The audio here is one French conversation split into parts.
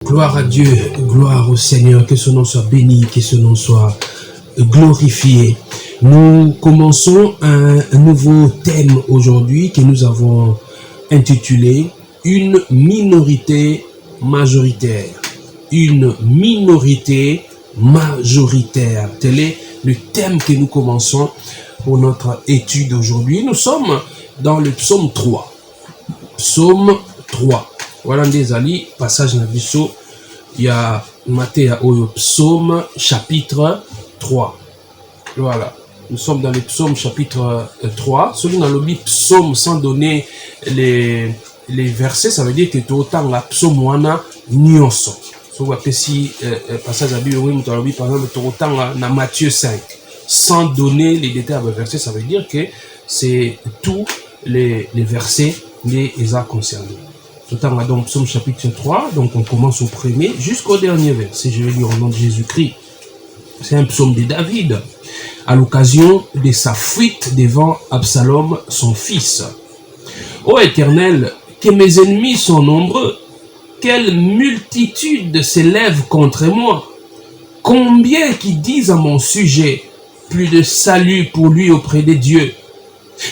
Gloire à Dieu, gloire au Seigneur, que son nom soit béni, que son nom soit glorifié. Nous commençons un nouveau thème aujourd'hui que nous avons intitulé « Une minorité majoritaire ». Une minorité majoritaire. Tel est le thème que nous commençons pour notre étude aujourd'hui. Nous sommes dans le psaume 3. Psaume 3. Voilà des alliés, passage na biso. Il y a Matthieu au psaume chapitre 3. Voilà. Nous sommes dans le psaume chapitre 3. Celui dans le psaume sans donner les versets, ça veut dire que tout autant la psaume wana nyonso. So si passage à Bible, par exemple, tout autant na Matthieu 5. Sans donner les détails des versets, ça veut dire que c'est tous les versets les a concernés. Tout en donc psaume chapitre 3, donc on commence au premier jusqu'au dernier verset. Je vais lire au nom de Jésus-Christ. C'est un psaume de David, à l'occasion de sa fuite devant Absalom, son fils. Ô Éternel, que mes ennemis sont nombreux, quelle multitude s'élève contre moi. Combien qui disent à mon sujet, plus de salut pour lui auprès de Dieu.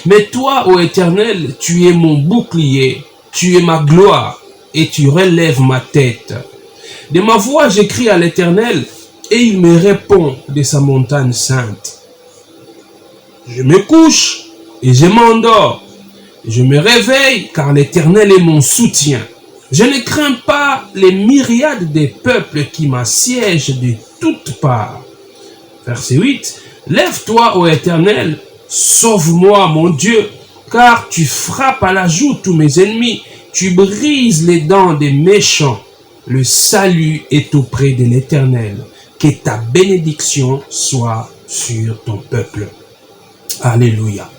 Mais toi, ô Éternel, tu es mon bouclier, tu es ma gloire, et tu relèves ma tête. De ma voix, j'écris à l'Éternel, et il me répond de sa montagne sainte. Je me couche, et je m'endors. Je me réveille, car l'Éternel est mon soutien. Je ne crains pas les myriades des peuples qui m'assiègent de toutes parts. Verset 8. Lève-toi, ô Éternel, sauve-moi, mon Dieu, car tu frappes à la joue tous mes ennemis, tu brises les dents des méchants. Le salut est auprès de l'Éternel. Que ta bénédiction soit sur ton peuple. Alléluia.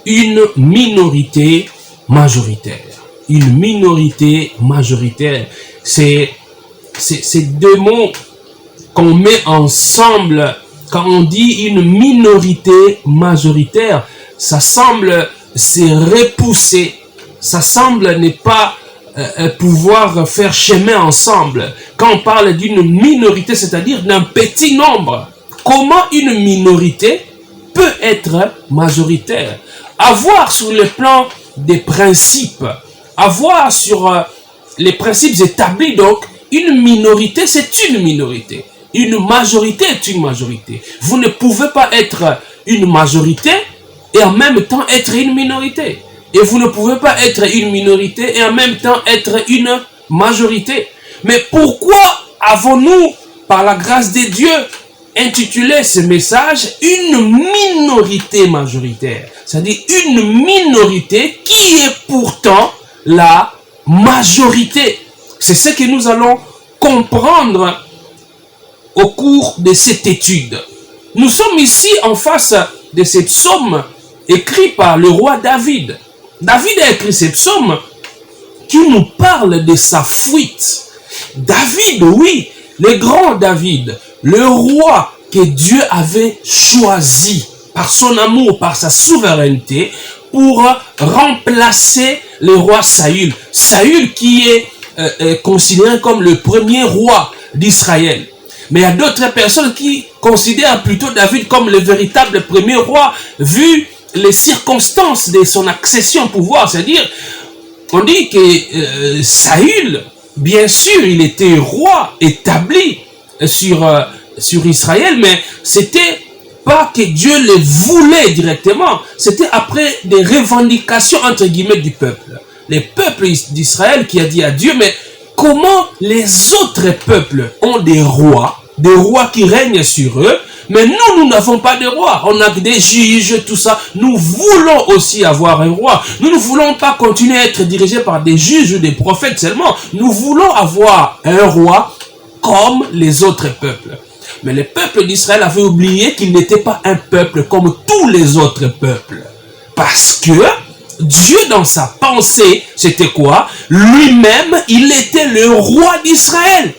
Une minorité majoritaire. Une minorité majoritaire. C'est deux mots qu'on met ensemble. Quand on dit une minorité majoritaire, ça semble se repousser. Ça semble ne pas pouvoir faire chemin ensemble. Quand on parle d'une minorité, c'est-à-dire d'un petit nombre, comment une minorité peut être majoritaire? Avoir sur le plan des principes, avoir sur les principes établis, donc une minorité, c'est une minorité. Une majorité est une majorité. Vous ne pouvez pas être une majorité et en même temps être une minorité. Et vous ne pouvez pas être une minorité et en même temps être une majorité. Mais pourquoi avons-nous, par la grâce de Dieu, intitulé ce message une minorité majoritaire? C'est-à-dire une minorité qui est pourtant la majorité. C'est ce que nous allons comprendre au cours de cette étude. Nous sommes ici en face de ce psaume écrit par le roi David. David a écrit ce psaume qui nous parle de sa fuite. David, oui, le grand David, le roi que Dieu avait choisi par son amour, par sa souveraineté, pour remplacer le roi Saül. Saül qui est considéré comme le premier roi d'Israël. Mais il y a d'autres personnes qui considèrent plutôt David comme le véritable premier roi, vu les circonstances de son accession au pouvoir. C'est-à-dire, on dit que Saül, bien sûr, il était roi établi sur Israël, mais c'était pas que Dieu le voulait directement. C'était après des revendications, entre guillemets, du peuple. Le peuple d'Israël qui a dit à Dieu, mais comment les autres peuples ont des rois qui règnent sur eux, mais nous n'avons pas de roi. On a des juges, tout ça. Nous voulons aussi avoir un roi. Nous ne voulons pas continuer à être dirigés par des juges ou des prophètes seulement. Nous voulons avoir un roi comme les autres peuples. Mais le peuple d'Israël avait oublié qu'il n'était pas un peuple comme tous les autres peuples. Parce que Dieu, dans sa pensée, c'était quoi? Lui-même, il était le roi d'Israël.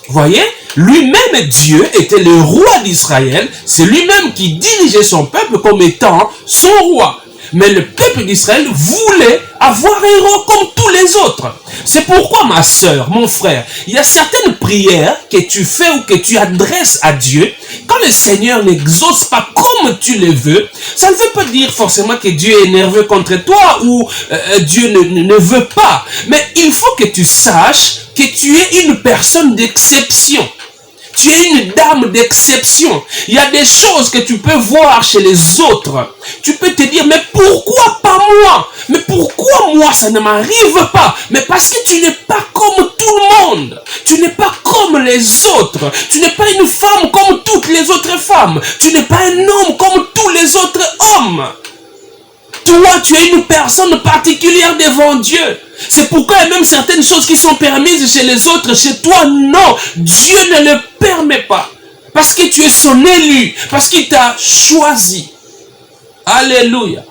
Voyez, lui-même, Dieu, était le roi d'Israël. C'est lui-même qui dirigeait son peuple comme étant son roi. Mais le peuple d'Israël voulait avoir un roi comme tous les autres. C'est pourquoi, ma sœur, mon frère, il y a certaines prières que tu fais ou que tu adresses à Dieu. Quand le Seigneur n'exauce pas comme tu le veux, ça ne veut pas dire forcément que Dieu est nerveux contre toi ou Dieu ne veut pas. Mais il faut que tu saches que tu es une personne d'exception. Tu es une dame d'exception. Il y a des choses que tu peux voir chez les autres. Tu peux te dire, mais pourquoi pas moi? Mais pourquoi moi ça ne m'arrive pas? Mais parce que tu n'es pas comme tout le monde. Tu n'es pas comme les autres. Tu n'es pas une femme comme toutes les autres femmes. Tu n'es pas un homme comme tous les autres hommes. Toi, tu es une personne particulière devant Dieu. C'est pourquoi il y a même certaines choses qui sont permises chez les autres, chez toi, non. Dieu ne le permet pas. Parce que tu es son élu. Parce qu'il t'a choisi. Alléluia.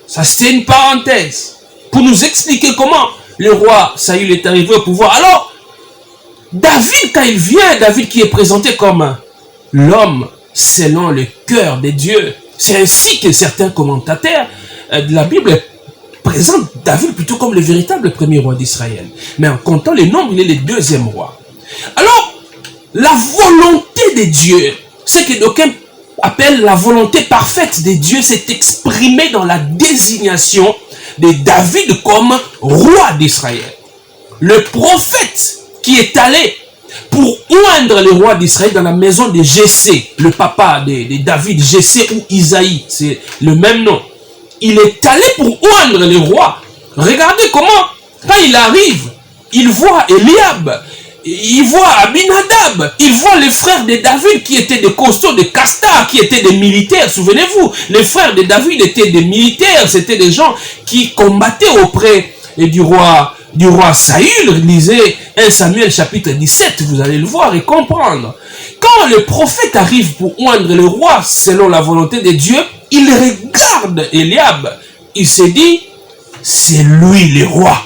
Ça, c'était une parenthèse. Pour nous expliquer comment le roi Saül est arrivé au pouvoir. Alors, David, quand il vient, David qui est présenté comme l'homme selon le cœur de Dieu. C'est ainsi que certains commentateurs de la Bible présentent David plutôt comme le véritable premier roi d'Israël. Mais en comptant les nombres, il est le deuxième roi. Alors, la volonté de Dieu, ce que d'aucuns appellent la volonté parfaite de Dieu, s'est exprimée dans la désignation de David comme roi d'Israël. Le prophète qui est allé pour oindre le roi d'Israël dans la maison de Jessé, le papa de David, Jessé ou Isaïe, c'est le même nom. Il est allé pour oindre le roi. Regardez comment, quand il arrive, il voit Eliab, il voit Abinadab, il voit les frères de David qui étaient des costauds, des castards, qui étaient des militaires. Souvenez-vous, les frères de David étaient des militaires, c'était des gens qui combattaient auprès du roi Saül. Lisez 1 Samuel chapitre 17, vous allez le voir et comprendre. Quand le prophète arrive pour oindre le roi selon la volonté de Dieu, il regarde Eliab, il se dit, c'est lui le roi.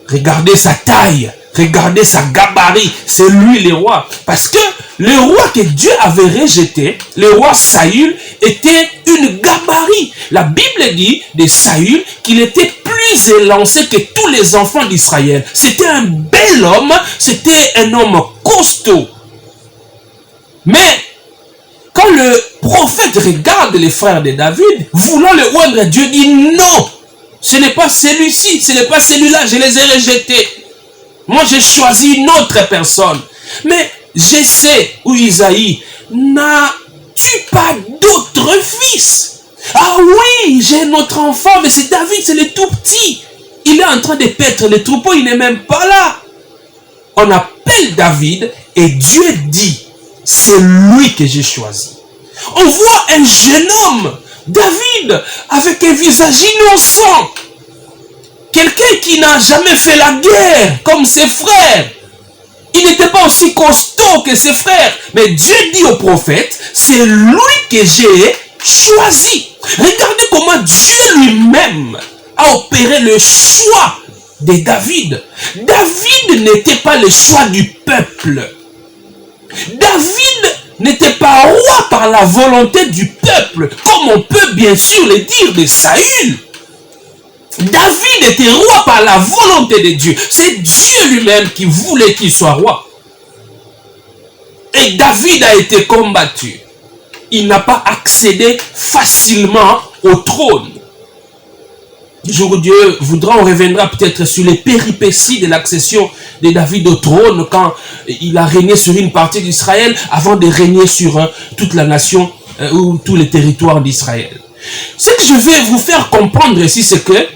Regardez sa taille, regardez sa gabarit, c'est lui le roi. Parce que le roi que Dieu avait rejeté, le roi Saül, était une gabarit. La Bible dit de Saül qu'il était plus élancé que tous les enfants d'Israël. C'était un bel homme, c'était un homme costaud. Mais quand le prophète regarde les frères de David, voulant le oindre, Dieu dit non, ce n'est pas celui-ci, ce n'est pas celui-là, je les ai rejetés. Moi, j'ai choisi une autre personne. Mais Jessé ou Isaïe, n'as-tu pas d'autres fils? Ah oui, j'ai un autre enfant, mais c'est David, c'est le tout petit. Il est en train de paître les troupeaux, il n'est même pas là. On appelle David et Dieu dit, c'est lui que j'ai choisi. On voit un jeune homme, David, avec un visage innocent. Quelqu'un qui n'a jamais fait la guerre comme ses frères. Il n'était pas aussi costaud que ses frères. Mais Dieu dit au prophète, c'est lui que j'ai choisi. Regardez comment Dieu lui-même a opéré le choix de David. David n'était pas le choix du peuple. David n'était pas roi par la volonté du peuple, comme on peut bien sûr le dire de Saül. David était roi par la volonté de Dieu. C'est Dieu lui-même qui voulait qu'il soit roi. Et David a été combattu. Il n'a pas accédé facilement au trône. Du jour où Dieu voudra, on reviendra peut-être sur les péripéties de l'accession de David au trône quand il a régné sur une partie d'Israël avant de régner sur toute la nation ou tous les territoires d'Israël. Ce que je vais vous faire comprendre ici, c'est que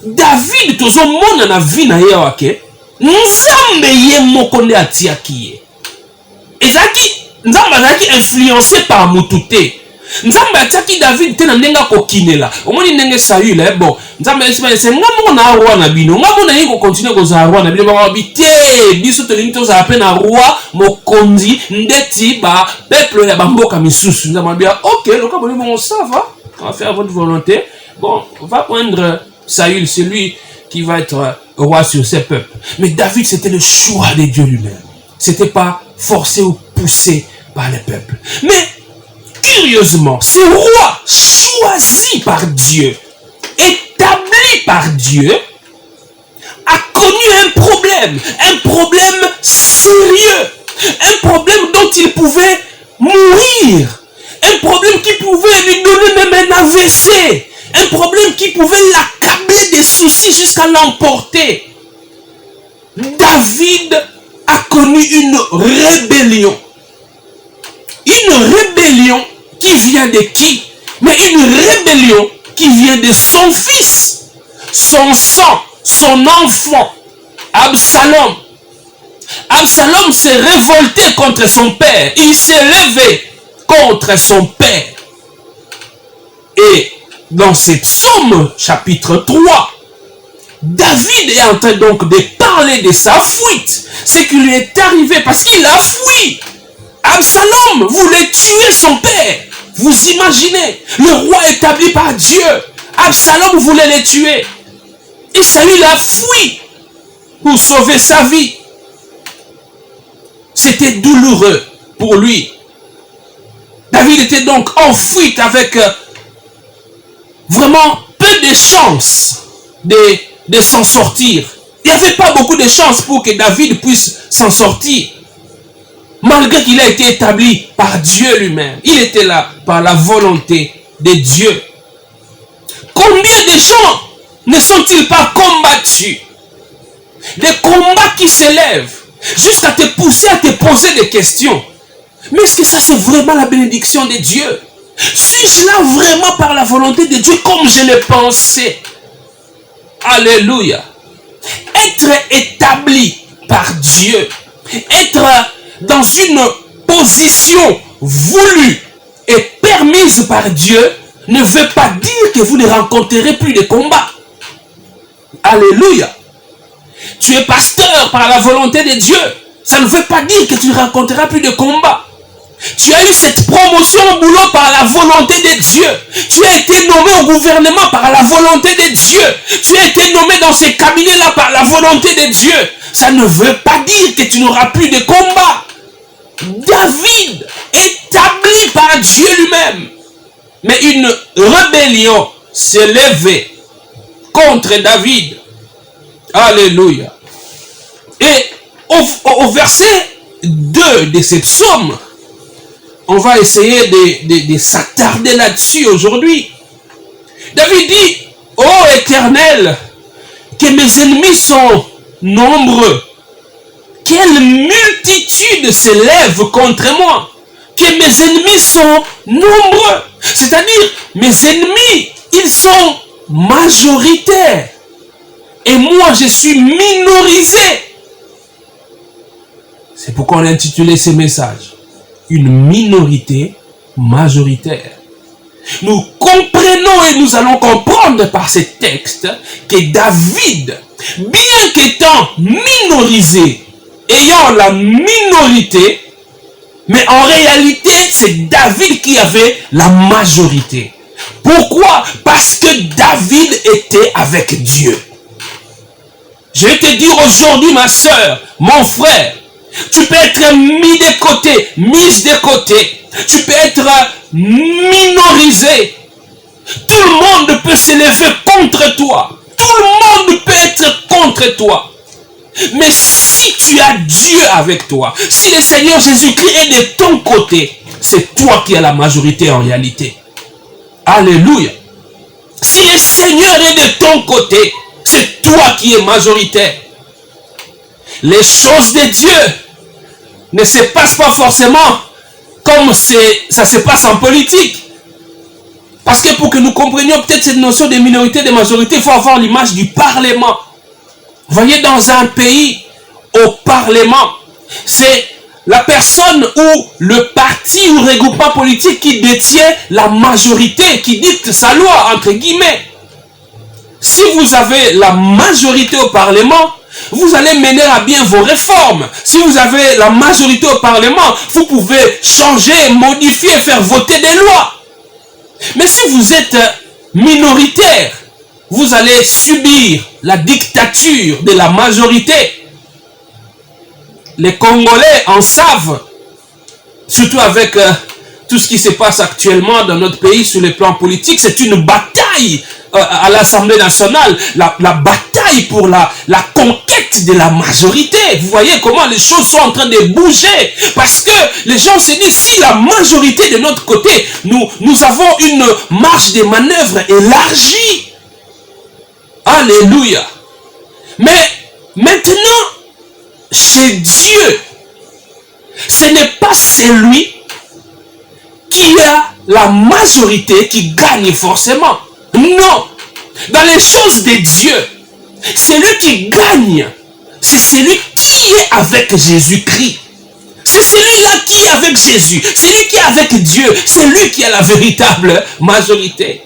David, tout le monde a vu na yawake, nzambe ye mokonde atiaki. Ezaki, nzambe azaki influencé par mutute. Nzambe atiaki David te na ndenga kokinela. Omoni ndenge Saül bon, nzambe c'est nga mona roi na bino. Nga mona yiko continuer ko za roi na bino ba bité. Biso to lingi to za appel na roi mokonzi ndeti ba peuple ya bamboka misusu. Nzambe bien OK, le cas bon ça va. On va faire votre volonté. Bon, on va prendre Saül, c'est lui qui va être roi sur ses peuples. Mais David, c'était le choix de Dieu lui-même. C'était pas forcé ou poussé par les peuples. Mais curieusement, ce roi choisi choisi par Dieu, établi par Dieu, a connu un problème sérieux, un problème dont il pouvait mourir, un problème qui pouvait lui donner même un AVC, un problème qui pouvait l'accabler des soucis jusqu'à l'emporter. David a connu une rébellion. Une rébellion qui vient de qui? Mais une rébellion qui vient de son fils, son sang, son enfant, Absalom. Absalom s'est révolté contre son père. Il s'est levé contre son père. Et dans ces psaumes, chapitre 3, David est en train donc de parler de sa fuite. Ce qui lui est arrivé parce qu'il a fui. Absalom voulait tuer son père. Vous imaginez, le roi établi par Dieu, Absalom voulait le tuer. Et Saül a fui pour sauver sa vie. C'était douloureux pour lui. David était donc en fuite avec vraiment peu de chances de s'en sortir. Il n'y avait pas beaucoup de chances pour que David puisse s'en sortir. Malgré qu'il a été établi par Dieu lui-même. Il était là par la volonté de Dieu. Combien de gens ne sont-ils pas combattus? Des combats qui s'élèvent jusqu'à te pousser à te poser des questions. Mais est-ce que ça c'est vraiment la bénédiction de Dieu? Suis-je là vraiment par la volonté de Dieu comme je le pensais? Alléluia. Être établi par Dieu, être dans une position voulue et permise par Dieu ne veut pas dire que vous ne rencontrerez plus de combats. Alléluia. Tu es pasteur par la volonté de Dieu. Ça ne veut pas dire que tu ne rencontreras plus de combats. Tu as eu cette promotion au boulot par la volonté de Dieu. Tu as été nommé au gouvernement par la volonté de Dieu. Tu as été nommé dans ces cabinets-là par la volonté de Dieu. Ça ne veut pas dire que tu n'auras plus de combats. David, établi par Dieu lui-même. Mais une rébellion s'est levée contre David. Alléluia. Et au verset 2 de ces psaumes, on va essayer de s'attarder là-dessus aujourd'hui. David dit, « Ô Éternel, que mes ennemis sont nombreux. Quelle multitude s'élève contre moi. Que mes ennemis sont nombreux. » C'est-à-dire, mes ennemis, ils sont majoritaires. Et moi, je suis minorisé. C'est pourquoi on a intitulé ce message. Une minorité majoritaire. Nous comprenons et nous allons comprendre par ces textes que David, bien qu'étant minorisé, ayant la minorité, mais en réalité, c'est David qui avait la majorité. Pourquoi? Parce que David était avec Dieu. Je vais te dire aujourd'hui, ma soeur, mon frère, tu peux être mis de côté, mise de côté. Tu peux être minorisé. Tout le monde peut se lever contre toi. Tout le monde peut être contre toi. Mais si tu as Dieu avec toi, si le Seigneur Jésus-Christ est de ton côté, c'est toi qui as la majorité en réalité. Alléluia. Si le Seigneur est de ton côté, c'est toi qui es majoritaire. Les choses de Dieu ne se passent pas forcément comme ça se passe en politique. Parce que pour que nous comprenions peut-être cette notion de minorité, de majorité, il faut avoir l'image du Parlement. Vous voyez, dans un pays, au Parlement, c'est la personne ou le parti ou regroupement politique qui détient la majorité, qui dicte sa loi, entre guillemets. Si vous avez la majorité au Parlement, vous allez mener à bien vos réformes. Si vous avez la majorité au Parlement, vous pouvez changer, modifier, faire voter des lois. Mais si vous êtes minoritaire, vous allez subir la dictature de la majorité. Les Congolais en savent, surtout avec tout ce qui se passe actuellement dans notre pays sur le plan politique, c'est une bataille à l'Assemblée nationale, la bataille pour la conquête de la majorité. Vous voyez comment les choses sont en train de bouger, parce que les gens se disent, si la majorité de notre côté, nous avons une marge de manœuvre élargie. Alléluia. Mais maintenant, chez Dieu, ce n'est pas celui qui a la majorité qui gagne forcément. Non. Dans les choses de Dieu, celui qui gagne, c'est celui qui est avec Jésus-Christ. C'est celui-là qui est avec Jésus. Celui qui est avec Dieu, c'est lui qui a la véritable majorité.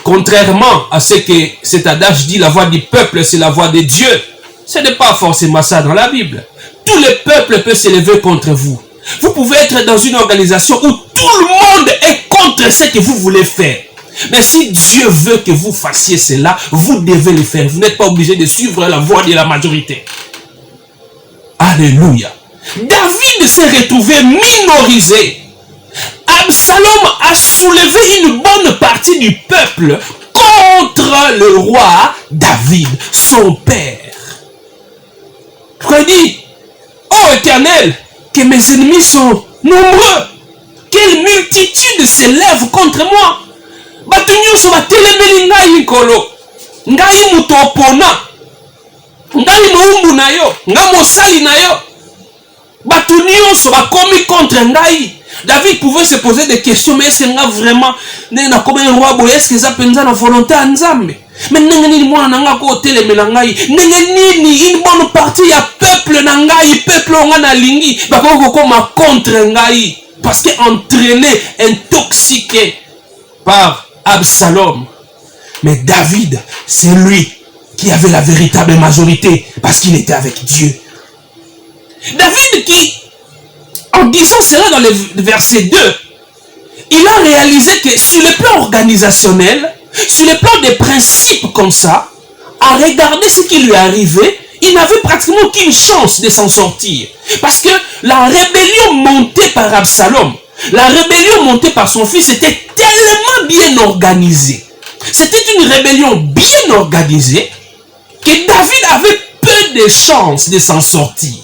Contrairement à ce que cet adage dit, la voix du peuple, c'est la voix de Dieu. Ce n'est pas forcément ça dans la Bible. Tout le peuple peut s'élever contre vous. Vous pouvez être dans une organisation où tout le monde est contre ce que vous voulez faire. Mais si Dieu veut que vous fassiez cela, vous devez le faire. Vous n'êtes pas obligé de suivre la voie de la majorité. Alléluia. David s'est retrouvé minorisé. Absalom a soulevé une bonne partie du peuple contre le roi David, son père. Il dit, ô Éternel, que mes ennemis sont nombreux. Quelle multitude s'élève contre moi. Batu nyonso batelemeli ngai nkolo. Ngai muto opona. Ngai moumbu na yo. Ngai mosali na yo. Batu nyonso bakomi contre ngai. David pouvait se poser des questions, mais est-ce que vraiment na comme un roi boy, est-ce que ça penza na volonté à Nzambe? Mais nengeni mwana nanga ko telemela ngai. Nengeni une bonne partie ya peuple na ngai, peuple nga na lingi, bakoko koma contre ngai parce que entraîné, intoxiqué par Absalom. Mais David, c'est lui qui avait la véritable majorité parce qu'il était avec Dieu. David qui, en disant cela dans le verset 2, il a réalisé que sur le plan organisationnel, sur le plan des principes comme ça, à regarder ce qui lui arrivait, il n'avait pratiquement aucune chance de s'en sortir. Parce que la rébellion montée par Absalom, la rébellion montée par son fils était tellement bien organisée. C'était une rébellion bien organisée que David avait peu de chances de s'en sortir.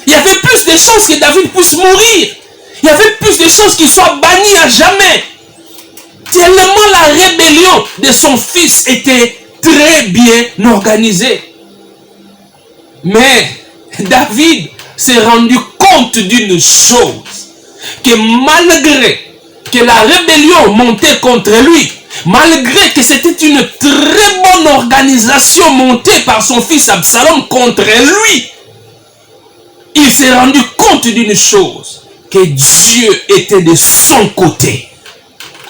Il y avait plus de chances que David puisse mourir. Il y avait plus de chances qu'il soit banni à jamais. Tellement la rébellion de son fils était très bien organisée. Mais David s'est rendu compte d'une chose, que malgré que la rébellion montait contre lui, malgré que c'était une très bonne organisation montée par son fils Absalom contre lui, il s'est rendu compte d'une chose, que Dieu était de son côté.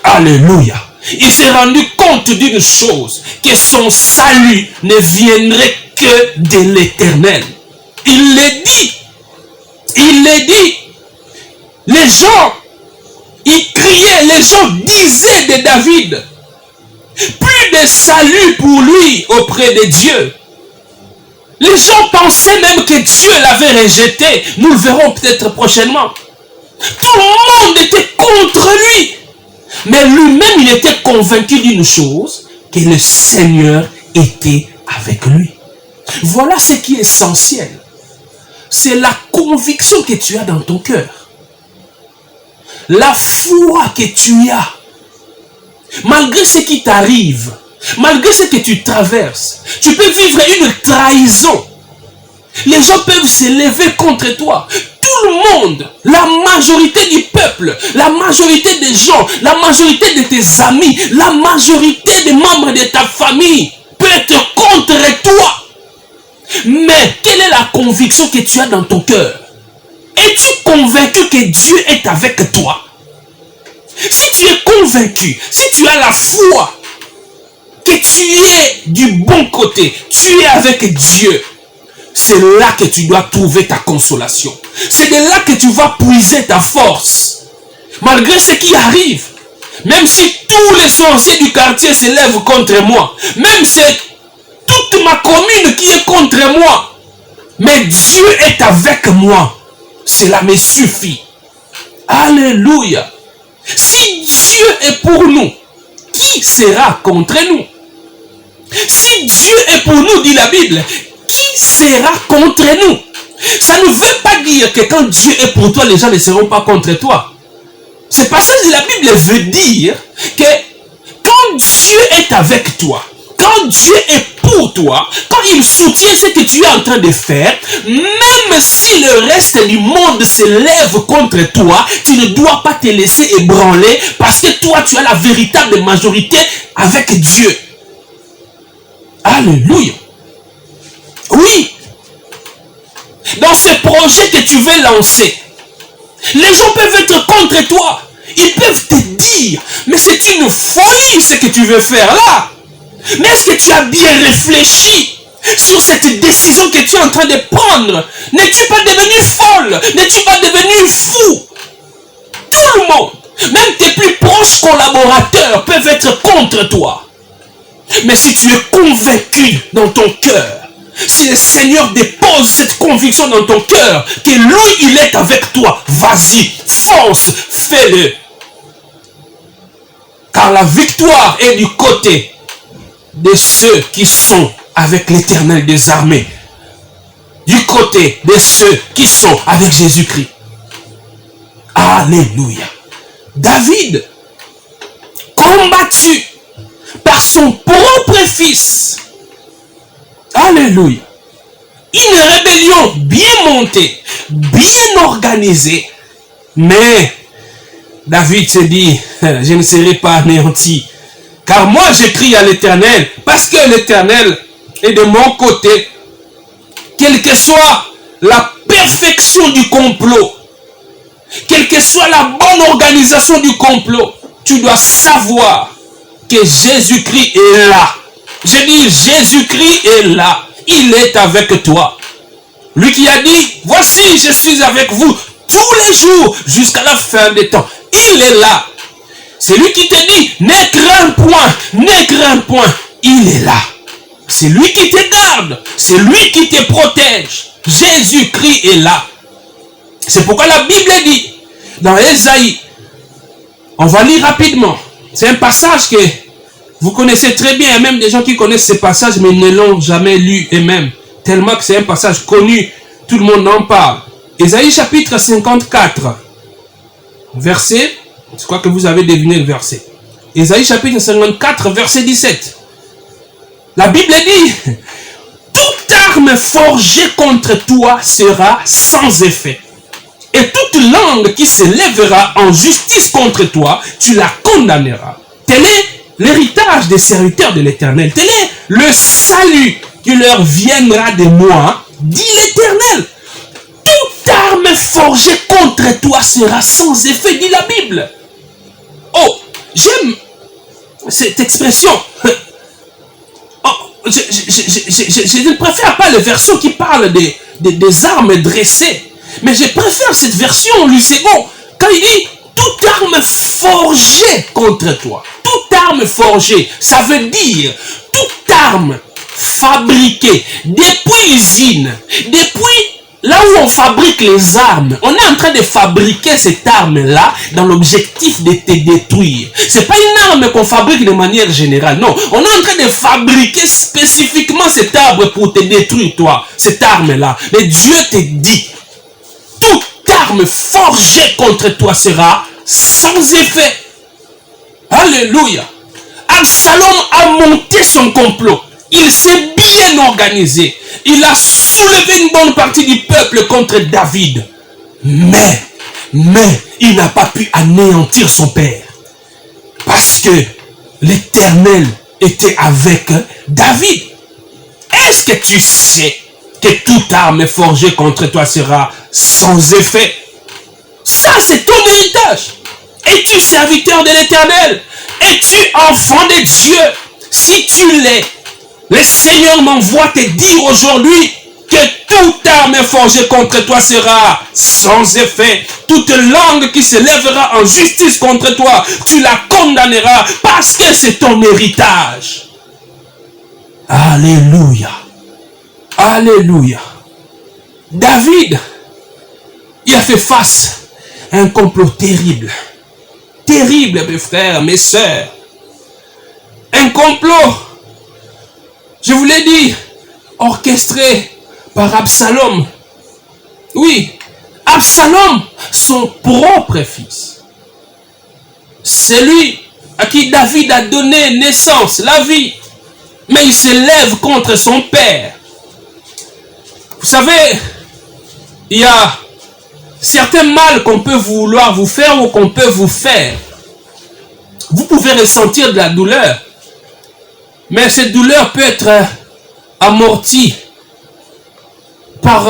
Alléluia. Il s'est rendu compte d'une chose, que son salut ne viendrait que de l'Éternel. Il l'a dit. Il l'a dit. Les gens, ils criaient, les gens disaient de David, plus de salut pour lui auprès de Dieu. Les gens pensaient même que Dieu l'avait rejeté. Nous le verrons peut-être prochainement. Tout le monde était contre lui. Mais lui-même, il était convaincu d'une chose, que le Seigneur était avec lui. Voilà ce qui est essentiel. C'est la conviction que tu as dans ton cœur. La foi que tu as. Malgré ce qui t'arrive, malgré ce que tu traverses, tu peux vivre une trahison. Les gens peuvent se lever contre toi. Tout le monde, la majorité du peuple, la majorité des gens, la majorité de tes amis, la majorité des membres de ta famille peut être contre toi. Mais quelle est la conviction que tu as dans ton cœur? Es-tu convaincu que Dieu est avec toi? Si tu es convaincu, si tu as la foi que tu es du bon côté, tu es avec Dieu, c'est là que tu dois trouver ta consolation. C'est de là que tu vas puiser ta force. Malgré ce qui arrive, même si tous les sorciers du quartier se lèvent contre moi, même si toute ma commune qui est contre moi, mais Dieu est avec moi. Cela me suffit. Alléluia. Si Dieu est pour nous, qui sera contre nous? Si Dieu est pour nous, dit la Bible, qui sera contre nous? Ça ne veut pas dire que quand Dieu est pour toi, les gens ne seront pas contre toi. Ce passage de la Bible veut dire que quand Dieu est avec toi, quand Dieu est pour toi, quand il soutient ce que tu es en train de faire, même si le reste du monde se lève contre toi, tu ne dois pas te laisser ébranler parce que toi, tu as la véritable majorité avec Dieu. Alléluia. Oui. Dans ce projet que tu veux lancer, les gens peuvent être contre toi. Ils peuvent te dire, mais c'est une folie ce que tu veux faire là. Mais est-ce que tu as bien réfléchi sur cette décision que tu es en train de prendre? N'es-tu pas devenu folle? N'es-tu pas devenu fou? Tout le monde, même tes plus proches collaborateurs peuvent être contre toi. Mais si tu es convaincu dans ton cœur, si le Seigneur dépose cette conviction dans ton cœur, que lui, il est avec toi, vas-y, fonce, fais-le. Car la victoire est du côté de ceux qui sont avec l'Éternel des armées. Du côté de ceux qui sont avec Jésus-Christ. Alléluia. David, combattu par son propre fils. Alléluia. Une rébellion bien montée, bien organisée. Mais David se dit, je ne serai pas anéanti. Car moi je crie à l'Éternel, parce que l'Éternel est de mon côté. Quelle que soit la perfection du complot, quelle que soit la bonne organisation du complot, tu dois savoir que Jésus-Christ est là. Je dis, Jésus-Christ est là. Il est avec toi. Lui qui a dit, voici, je suis avec vous tous les jours jusqu'à la fin des temps. Il est là. C'est lui qui te dit, ne crains point, ne crains point. Il est là. C'est lui qui te garde. C'est lui qui te protège. Jésus-Christ est là. C'est pourquoi la Bible dit, dans Ésaïe, on va lire rapidement. C'est un passage que vous connaissez très bien. Il y a même des gens qui connaissent ce passage, mais ne l'ont jamais lu eux-mêmes. Tellement que c'est un passage connu. Tout le monde en parle. Ésaïe chapitre 54. Verset, je crois que vous avez deviné le verset. Ésaïe chapitre 54, verset 17. La Bible dit, toute arme forgée contre toi sera sans effet. Et toute langue qui se lèvera en justice contre toi, tu la condamneras. Tel est l'héritage des serviteurs de l'Éternel. Tel est le salut qui leur viendra de moi, dit l'Éternel. Toute arme forgée contre toi sera sans effet, dit la Bible. Oh, j'aime cette expression. Oh, je ne préfère pas les versions qui parlent des armes dressées. Mais je préfère cette version, Lucégon, quand il dit toute arme forgée contre toi. Toute arme forgée, ça veut dire toute arme fabriquée depuis l'usine, depuis là où on fabrique les armes. On est en train de fabriquer cette arme-là dans l'objectif de te détruire. Ce n'est pas une arme qu'on fabrique de manière générale, non. On est en train de fabriquer spécifiquement cette arme pour te détruire, toi, cette arme-là. Mais Dieu te dit, toute arme forgée contre toi sera sans effet. Alléluia. Absalom a monté son complot. Il s'est bien organisé. Il a soulevé une bonne partie du peuple contre David. Mais il n'a pas pu anéantir son père. Parce que l'Éternel était avec David. Est-ce que tu sais que toute arme forgée contre toi sera sans effet? Ça, c'est ton héritage. Es-tu serviteur de l'Éternel? Es-tu enfant de Dieu? Si tu l'es, le Seigneur m'envoie te dire aujourd'hui que toute arme forgée contre toi sera sans effet. Toute langue qui se lèvera en justice contre toi, tu la condamneras parce que c'est ton héritage. Alléluia. Alléluia. David, il a fait face un complot terrible. Terrible, mes frères, mes sœurs. Un complot, je vous l'ai dit, orchestré par Absalom. Oui, Absalom, son propre fils. C'est lui à qui David a donné naissance, la vie. Mais il se lève contre son père. Vous savez, il y a certains mal qu'on peut vouloir vous faire ou qu'on peut vous faire. Vous pouvez ressentir de la douleur. Mais cette douleur peut être amortie par...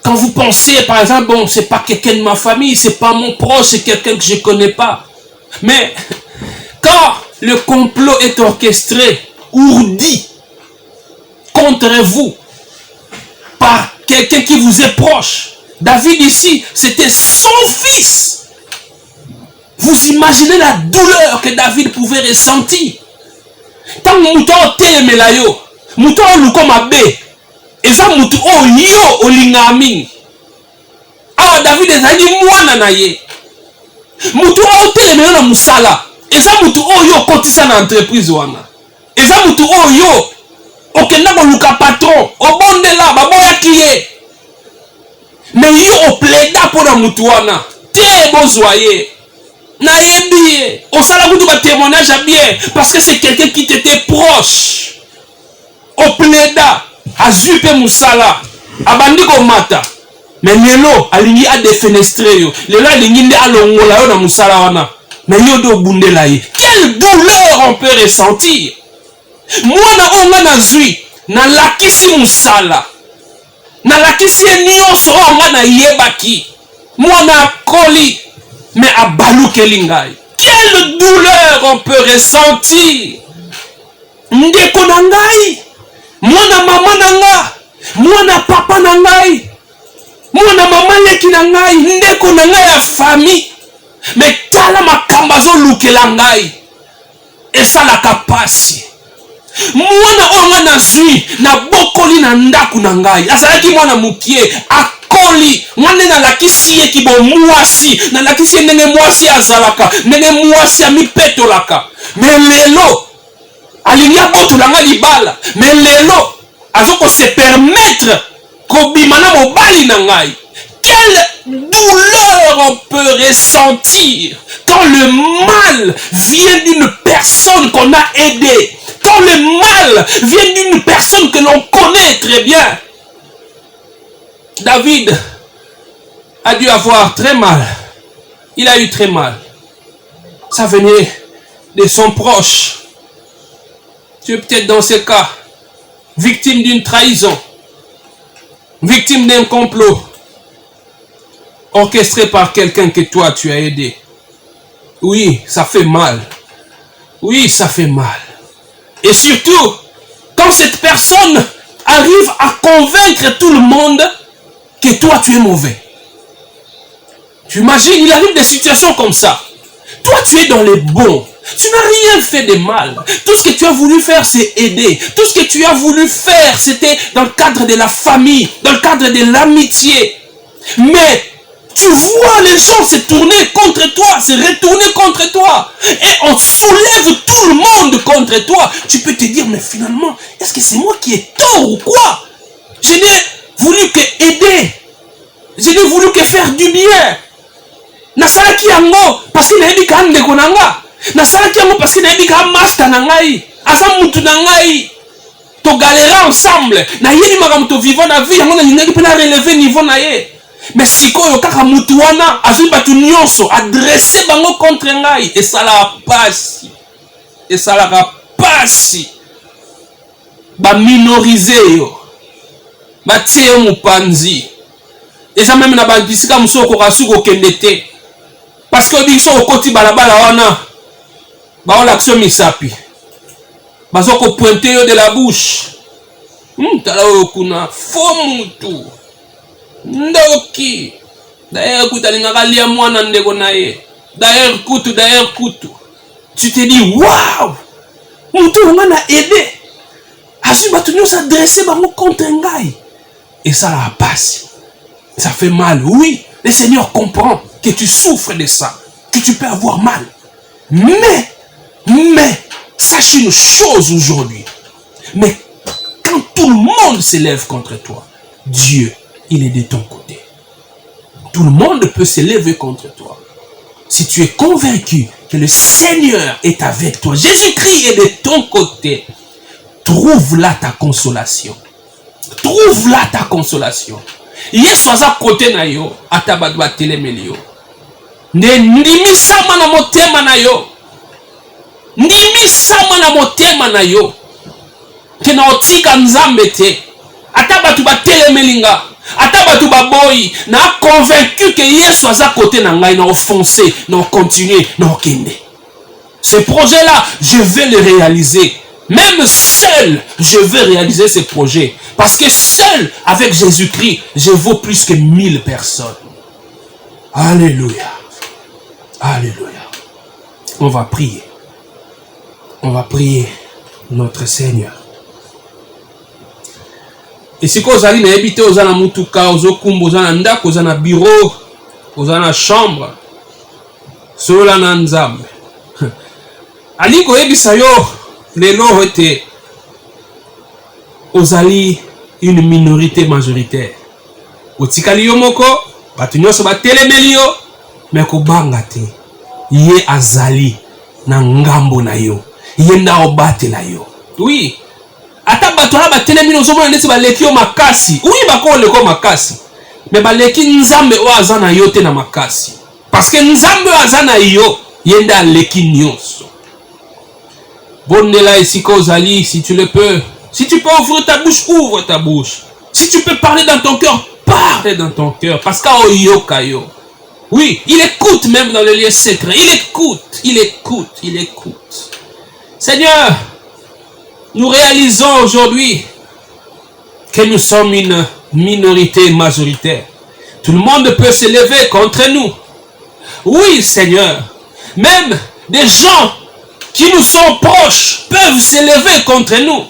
quand vous pensez, par exemple, bon, c'est pas quelqu'un de ma famille, c'est pas mon proche, c'est quelqu'un que je connais pas. Mais quand le complot est orchestré, ourdi, contre vous, par quelqu'un qui vous est proche, David ici, c'était son fils. Vous imaginez la douleur que David pouvait ressentir. Tant que mouton telemela yo, mouton luko mabe, et ça mouton yo olingami. Ah David ezali mwana na ye. Mouton telemela na musala, et ça mouton yo kotisa na entreprise wana. Et ça mouton yo okenda ko luka patron, obondela baboya kiye. Mais yo o plaida pour la mouton wana. Te bozwaye. Nayebi, au salagoudou va témoignage à bien, parce que c'est quelqu'un qui t'était proche. Au pleda, à Zupe Moussala, à Bandiko Mata. Mais Lelo, alingi a défenestré yo. Lelo alingi a longola yo na Moussala wana. Mais yo do bundela ye. Quelle douleur on peut ressentir. Moi na onga na zui, na lakisi Moussala. Na lakisi nyonso onga na yebaki. Moi na koli. Mais à Balou Kelingai, quelle douleur on peut ressentir. Ndeko nangai, mwana mama nanga, mwana papa nangai, mwana mama leki nangai, ndeko nangai ya famille. Mais tala makambazo lukela ngai, et ça la kapasi. Mwana onga na zui, na bokoli na ndaku nangai, azalaki mwana mukie, koli mwana na lakisi ye kibo mwasi na lakisi ndenge mwasi azalaka ndenge mwasi amipetolaka. Mais lelo alilia botolanga libala, mais lelo azoko se permettre kobima na mobali na ngai. Quelle douleur on peut ressentir quand le mal vient d'une personne qu'on a aidée, quand le mal vient d'une personne que l'on connaît très bien. David a dû avoir très mal. Il a eu très mal. Ça venait de son proche. Tu es peut-être dans ce cas, victime d'une trahison, victime d'un complot, orchestré par quelqu'un que toi tu as aidé. Oui, ça fait mal. Oui, ça fait mal. Et surtout, quand cette personne arrive à convaincre tout le monde que toi tu es mauvais. Tu imagines, il arrive des situations comme ça. Toi tu es dans les bons. Tu n'as rien fait de mal. Tout ce que tu as voulu faire, c'est aider. Tout ce que tu as voulu faire, c'était dans le cadre de la famille, dans le cadre de l'amitié. Mais tu vois les gens se tourner contre toi, se retourner contre toi. Et on soulève tout le monde contre toi. Tu peux te dire, mais finalement, est-ce que c'est moi qui ai tort ou quoi? Je n'ai voulu que aider. Je n'ai voulu que faire du bien. Nasalaki yango parce que nayebi ka ndeko nanga. Nasalaki yango parce que nayebi ka master nangai. Asa mutu nangai. To galérer ensemble. Na yeli makamto vivant na vie yango na lingi pe na relever niveau na ye. Mais sikoyo kaka mutu wana azui batu nyonso adresser bango contre ngai et ça la passe. Et ça la passe. Ba minoriser yo. Ba tie yo mupanzi. Et ça même na ba bisika musoko kasuko kendete. Parce que biso okoti balabala wana ba on l'action misapi. Bazoko pointer yo de la bouche. Tala okuna fomutu. Ndoki. D'ailleurs kutalinga kalia mwana ndeko na ye. D'ailleurs kutu. Tu te dis waouh! Mutu on a aidé. Asu batu nous s'adresser bango contre ngai. Et ça la passe. Ça fait mal, oui. Le Seigneur comprend que tu souffres de ça, que tu peux avoir mal. Mais, sache une chose aujourd'hui. Mais quand tout le monde s'élève contre toi, Dieu, il est de ton côté. Tout le monde peut s'élever contre toi. Si tu es convaincu que le Seigneur est avec toi, Jésus-Christ est de ton côté, trouve là ta consolation. Trouve là ta consolation. Yesu aza côté na yo, atabatu batelemeli yo. Ndimisama na motema na yo. Ndimisama na motema na yo. Kena otika nzambe te. Atabatu batelemeli nga. Atabatu baboyi. Na convaincu que Yesu aza côté na ngai, na offensé, na continuer, na okende. Ce projet-là, je vais le réaliser. Même seul, je vais réaliser ce projet. Parce que seul, avec Jésus-Christ, je vaux plus que 1000 personnes. Alléluia. Alléluia. On va prier. On va prier notre Seigneur. Et si vous allez habiter aux ana mutuka, aux okumbo, aux ana ndako, aux ana bureau, aux ana chambre, cela na nzambe. Aliko ebisa yo lelo ete ozali une minorité majoritaire. Otikali yo moko, batu nyonso batelemeli yo, mais kobanga te. Ye azali na ngambo na yo. Ye nda obatela yo. Oui. Ata batu na batelemeli ozomona neti baleki yo makasi. Oui, bako leko makasi. Mais baleki nzambe o aza na yo te na makasi. Parce que nzambe o aza na yo, ye nda leki nyonso. Bonnela ici kozali, si tu le peux. Si tu peux ouvrir ta bouche, ouvre ta bouche. Si tu peux parler dans ton cœur, parle dans ton cœur. Parce qu'Oyokayo, oui, il écoute même dans le lieu secret. Il écoute, il écoute, il écoute. Seigneur, nous réalisons aujourd'hui que nous sommes une minorité majoritaire. Tout le monde peut se lever contre nous. Oui, Seigneur, même des gens qui nous sont proches peuvent s'élever contre nous.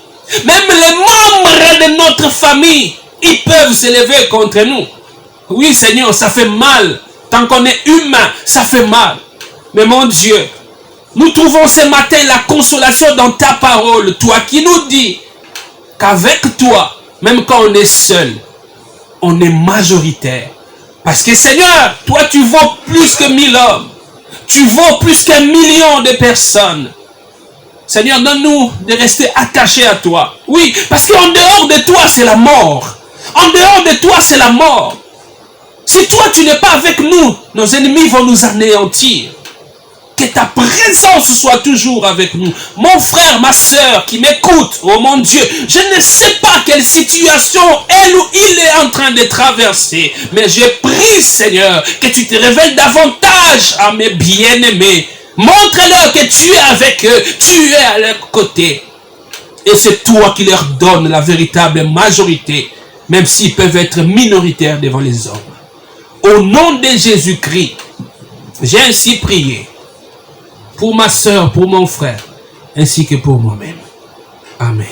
Même les membres de notre famille, ils peuvent s'élever contre nous. Oui, Seigneur, ça fait mal. Tant qu'on est humain, ça fait mal. Mais mon Dieu, nous trouvons ce matin la consolation dans ta parole. Toi qui nous dis qu'avec toi, même quand on est seul, on est majoritaire. Parce que Seigneur, toi tu vaux plus que 1000 hommes. Tu vaux plus qu'un million de personnes. Seigneur, donne-nous de rester attachés à toi. Oui, parce qu'en dehors de toi, c'est la mort. En dehors de toi, c'est la mort. Si toi, tu n'es pas avec nous, nos ennemis vont nous anéantir. Que ta présence soit toujours avec nous. Mon frère, ma soeur qui m'écoute, oh mon Dieu, je ne sais pas quelle situation elle ou il est en train de traverser. Mais je prie, Seigneur, que tu te révèles davantage à mes bien-aimés. Montre-leur que tu es avec eux, tu es à leur côté. Et c'est toi qui leur donnes la véritable majorité, même s'ils peuvent être minoritaires devant les hommes. Au nom de Jésus-Christ, j'ai ainsi prié pour ma soeur, pour mon frère, ainsi que pour moi-même. Amen.